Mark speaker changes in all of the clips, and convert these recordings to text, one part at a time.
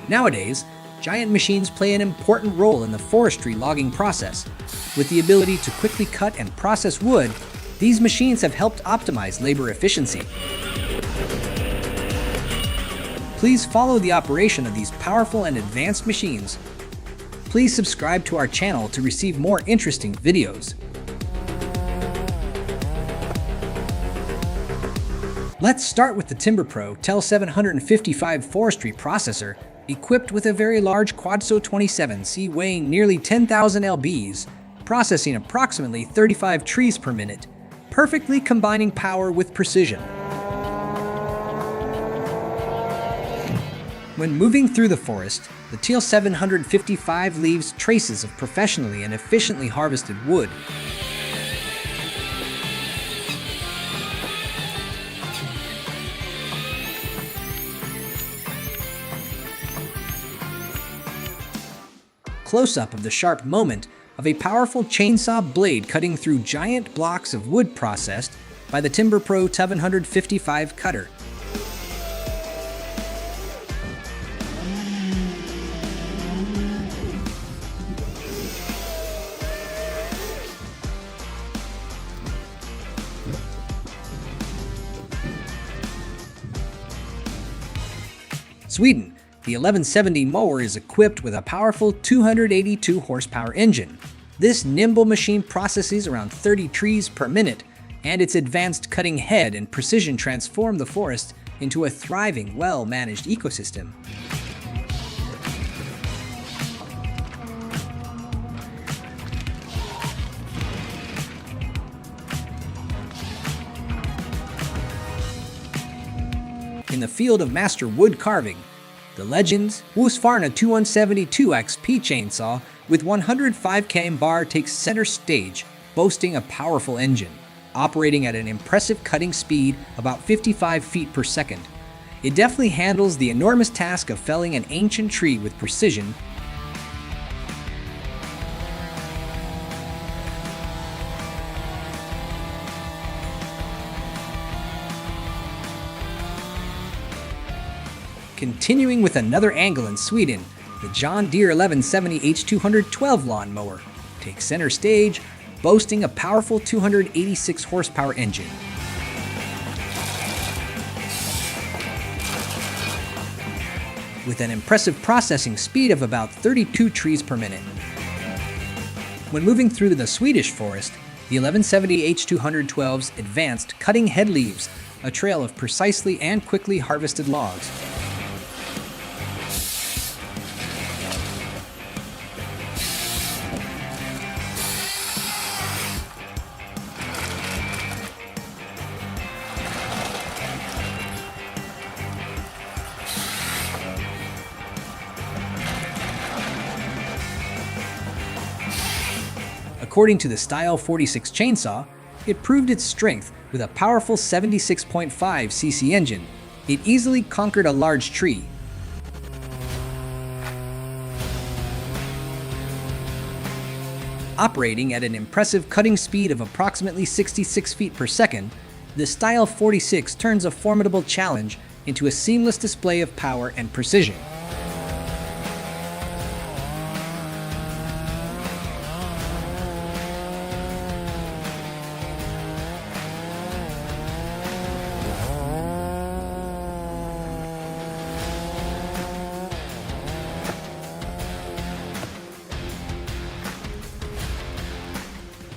Speaker 1: Nowadays, giant machines play an important role in the forestry logging process. With the ability to quickly cut and process wood, these machines have helped optimize labor efficiency. Please follow the operation of these powerful and advanced machines. Please subscribe to our channel to receive more interesting videos. Let's start with the TimberPro TEL 755 forestry processor, equipped with a very large Quadso 27C weighing nearly 10,000 lbs, processing approximately 35 trees per minute, perfectly combining power with precision. When moving through the forest, the TEL 755 leaves traces of professionally and efficiently harvested wood. Close-up of the sharp moment of a powerful chainsaw blade cutting through giant blocks of wood processed by the TimberPro 755 cutter. Sweden. The 1170 mower is equipped with a powerful 282 horsepower engine. This nimble machine processes around 30 trees per minute, and its advanced cutting head and precision transform the forest into a thriving, well-managed ecosystem. In the field of master wood carving, the Legends Husqvarna 2172 XP chainsaw with 105 km bar takes center stage, boasting a powerful engine, operating at an impressive cutting speed about 55 feet per second. It deftly handles the enormous task of felling an ancient tree with precision. Continuing with another angle in Sweden, the John Deere 1170 H212 lawnmower takes center stage, boasting a powerful 286 horsepower engine. With an impressive processing speed of about 32 trees per minute. When moving through the Swedish forest, the 1170 H212's advanced cutting head leaves a trail of precisely and quickly harvested logs. According to the Style 46 chainsaw, it proved its strength with a powerful 76.5 cc engine. It easily conquered a large tree. Operating at an impressive cutting speed of approximately 66 feet per second, the Style 46 turns a formidable challenge into a seamless display of power and precision.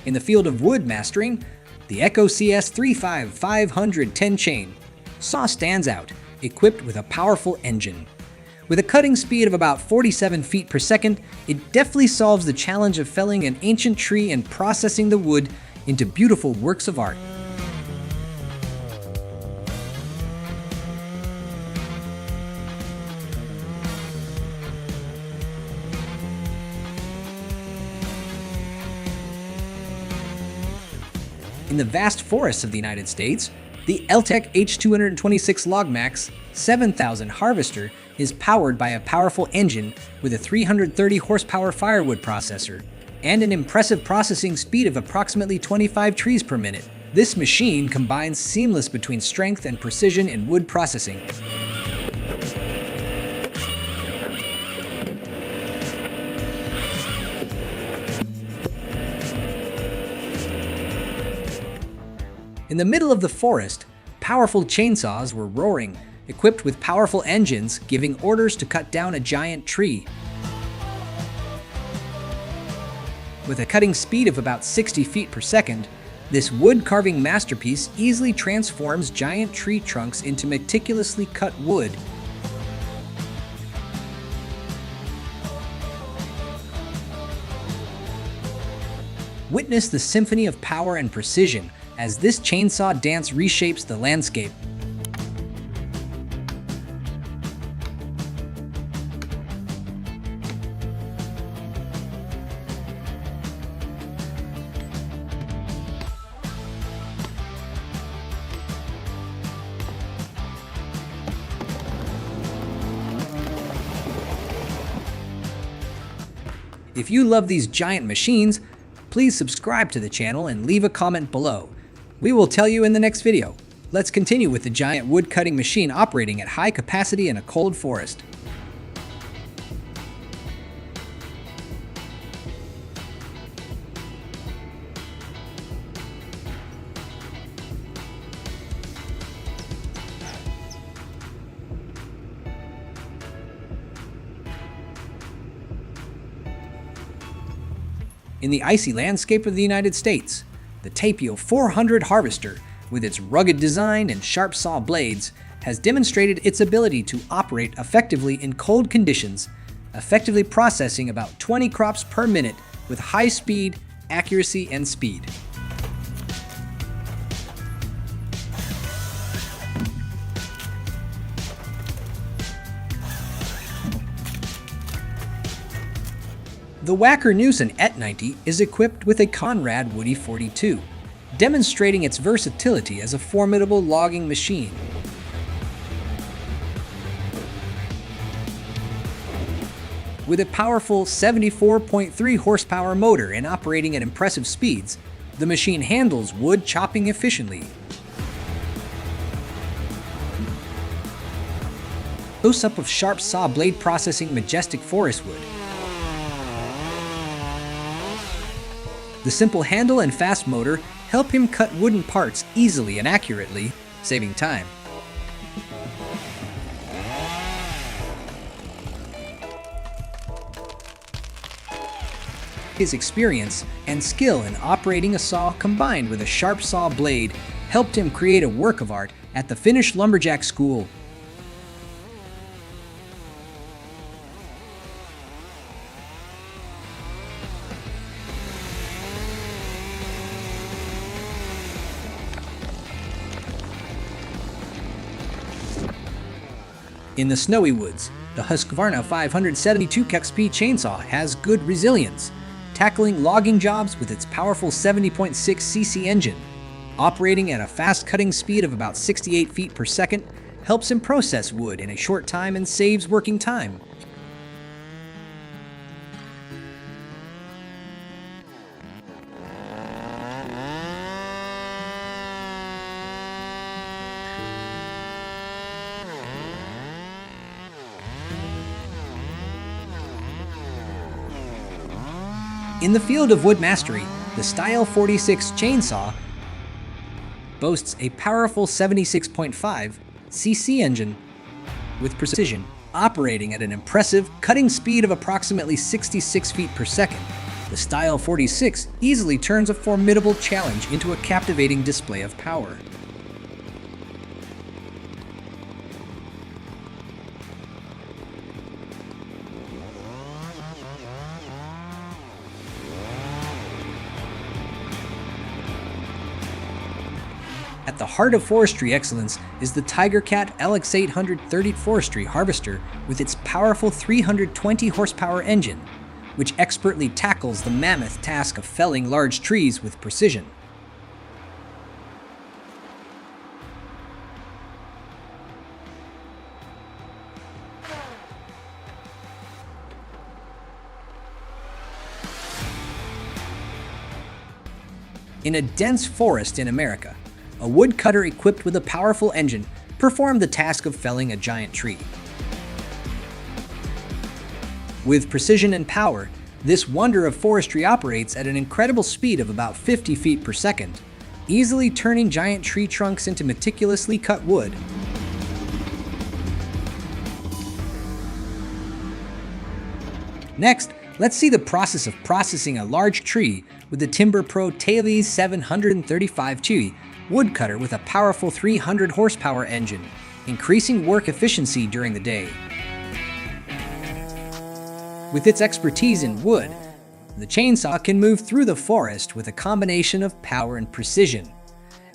Speaker 1: In the field of wood mastering, the Echo CS 35510 chain saw stands out, equipped with a powerful engine. With a cutting speed of about 47 feet per second, it deftly solves the challenge of felling an ancient tree and processing the wood into beautiful works of art. In the vast forests of the United States, the Eltec H226 LogMax 7000 harvester is powered by a powerful engine with a 330 horsepower firewood processor and an impressive processing speed of approximately 25 trees per minute. This machine combines seamless between strength and precision in wood processing. In the middle of the forest, powerful chainsaws were roaring, equipped with powerful engines giving orders to cut down a giant tree. With a cutting speed of about 60 feet per second, this wood-carving masterpiece easily transforms giant tree trunks into meticulously cut wood. Witness the symphony of power and precision as this chainsaw dance reshapes the landscape. If you love these giant machines, please subscribe to the channel and leave a comment below. We will tell you in the next video. Let's continue with the giant wood-cutting machine operating at high capacity in a cold forest. In the icy landscape of the United States, the Tapio 400 harvester, with its rugged design and sharp saw blades, has demonstrated its ability to operate effectively in cold conditions, effectively processing about 20 crops per minute with high speed, accuracy, and speed. The Wacker Et 90 is equipped with a Conrad Woody 42, demonstrating its versatility as a formidable logging machine. With a powerful 74.3 horsepower motor and operating at impressive speeds, the machine handles wood chopping efficiently. Close-up of sharp saw blade processing majestic forest wood. The simple handle and fast motor help him cut wooden parts easily and accurately, saving time. His experience and skill in operating a saw combined with a sharp saw blade helped him create a work of art at the Finnish Lumberjack School. In the snowy woods, the Husqvarna 572 XP chainsaw has good resilience, tackling logging jobs with its powerful 70.6 cc engine. Operating at a fast cutting speed of about 68 feet per second helps him process wood in a short time and saves working time. In the field of wood mastery, the Style 46 chainsaw boasts a powerful 76.5 cc engine with precision, operating at an impressive cutting speed of approximately 66 feet per second. The Style 46 easily turns a formidable challenge into a captivating display of power. At the heart of forestry excellence is the Tigercat LX830 forestry harvester with its powerful 320 horsepower engine, which expertly tackles the mammoth task of felling large trees with precision. In a dense forest in America, a woodcutter equipped with a powerful engine performed the task of felling a giant tree. With precision and power, this wonder of forestry operates at an incredible speed of about 50 feet per second, easily turning giant tree trunks into meticulously cut wood. Next, let's see the process of processing a large tree with the Timber Pro Tailey's 735 Chewy woodcutter with a powerful 300 horsepower engine, increasing work efficiency during the day. With its expertise in wood, the chainsaw can move through the forest with a combination of power and precision.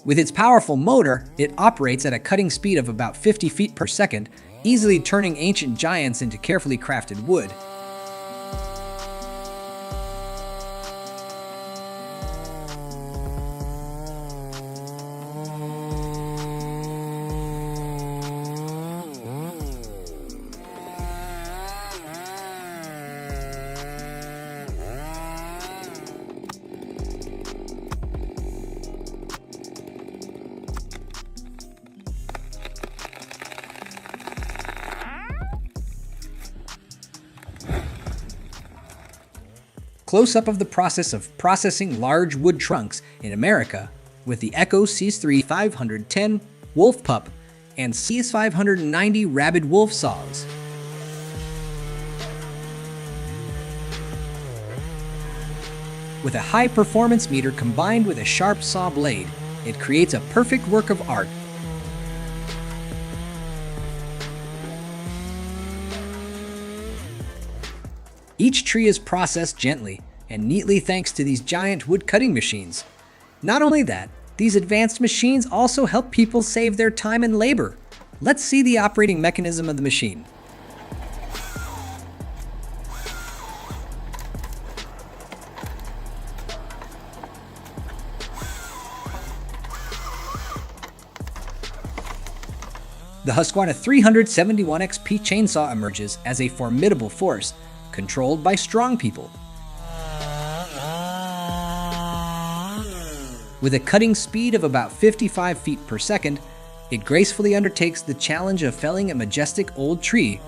Speaker 1: With its powerful motor, it operates at a cutting speed of about 50 feet per second, easily turning ancient giants into carefully crafted wood. Close-up of the process of processing large wood trunks in America with the Echo CS3 510 Wolf Pup and CS590 Rabid Wolf saws. With a high-performance meter combined with a sharp saw blade, it creates a perfect work of art. Each tree is processed gently and neatly thanks to these giant wood cutting machines. Not only that, these advanced machines also help people save their time and labor. Let's see the operating mechanism of the machine. The Husqvarna 371 XP chainsaw emerges as a formidable force, controlled by strong people. With a cutting speed of about 55 feet per second, it gracefully undertakes the challenge of felling a majestic old tree.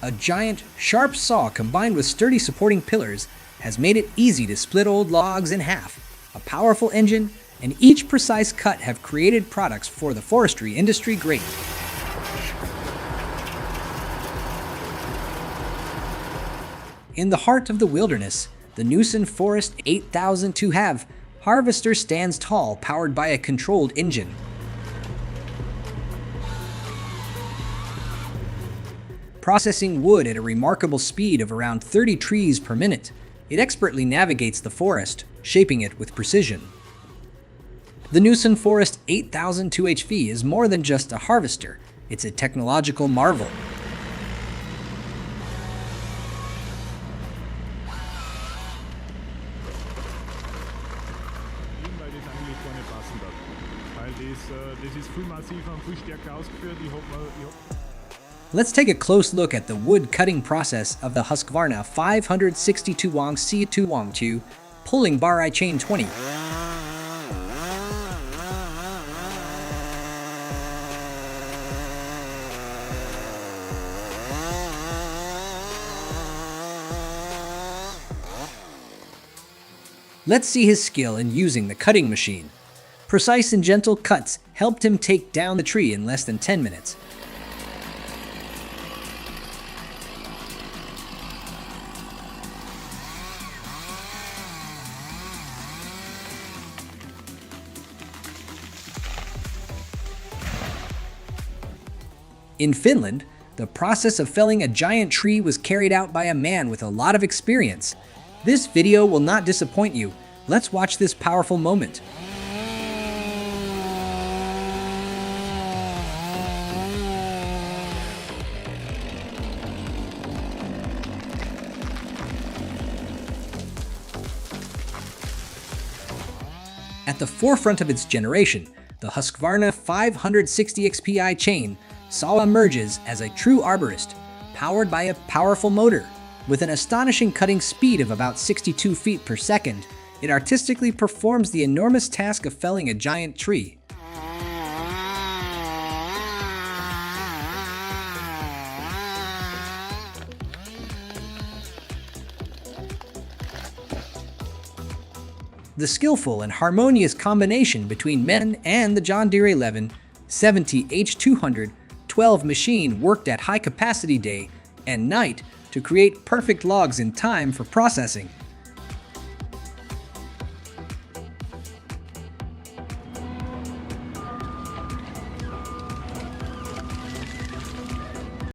Speaker 1: A giant, sharp saw combined with sturdy supporting pillars has made it easy to split old logs in half. A powerful engine and each precise cut have created products for the forestry industry great. In the heart of the wilderness, the Newson Forest 8002 have harvester stands tall, powered by a controlled engine. Processing wood at a remarkable speed of around 30 trees per minute, it expertly navigates the forest, shaping it with precision. The Newson Forest 8002 HV is more than just a harvester, it's a technological marvel. Let's take a close look at the wood cutting process of the Husqvarna 562 Wang C2 Wang 2 pulling bar I chain 20. Let's see his skill in using the cutting machine. Precise and gentle cuts helped him take down the tree in less than 10 minutes. In Finland, the process of felling a giant tree was carried out by a man with a lot of experience. This video will not disappoint you. Let's watch this powerful moment. At the forefront of its generation, the Husqvarna 560 XPI chain saw emerges as a true arborist, powered by a powerful motor. With an astonishing cutting speed of about 62 feet per second, it artistically performs the enormous task of felling a giant tree. The skillful and harmonious combination between men and the John Deere 1170H212 machine worked at high capacity day and night to create perfect logs in time for processing.